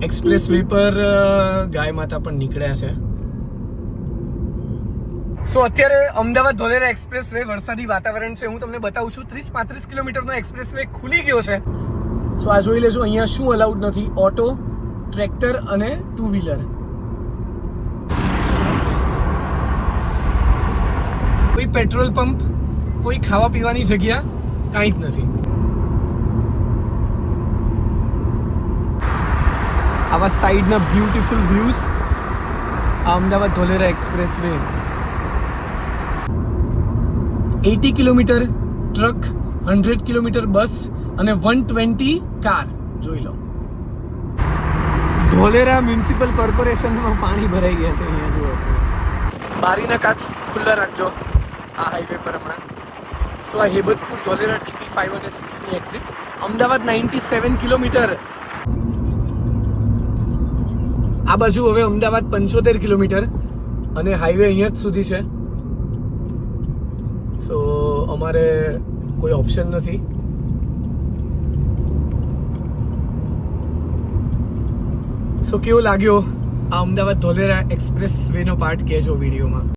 Express way પર ગાય માતા પણ નીકળ્યા છે. સો અત્યારે અમદાવાદ ધોલેરા એક્સપ્રેસ વે વરસાદી વાતાવરણ છે. હું તમને બતાવું છું 30-35 કિલોમીટરનો એક્સપ્રેસ વે ખુલી ગયો છે. સો આ જોઈ લેજો અહીંયા શું અલાઉડ નથી. ઓટો, ટ્રેક્ટર અને ટુ વ્હીલર. કોઈ પેટ્રોલ પંપ, કોઈ ખાવા પીવાની જગ્યા, કાંઈ જ નથી. આવા સાઈડના beautiful views. Ahmedabad Dholera expressway. 80 kilometre truck, 100 kilometre bus અને 120 કાર. જોઈ લો. ધોલેરા મ્યુનિસિપલ કોર્પોરેશનમાં પાણી ભરાઈ ગયા છે. અહીંયા જુઓ, બારીના કાચ ખુલ્લા રાખજો આ હાઈવે પર હમણાં. સો આ હેબતપુર ધોલેરા TP 5 અને 6 ની એક્ઝિટ. અમદાવાદ 97 કિલોમીટર. આ બાજુ હવે અમદાવાદ 75 કિલોમીટર અને હાઈવે અહીંયા જ સુધી છે. સો અમારે કોઈ ઓપ્શન નથી. સો કેવો લાગ્યો આ અમદાવાદ ધોલેરા એક્સપ્રેસ વેનો પાર્ટ, કહેજો વિડીયોમાં.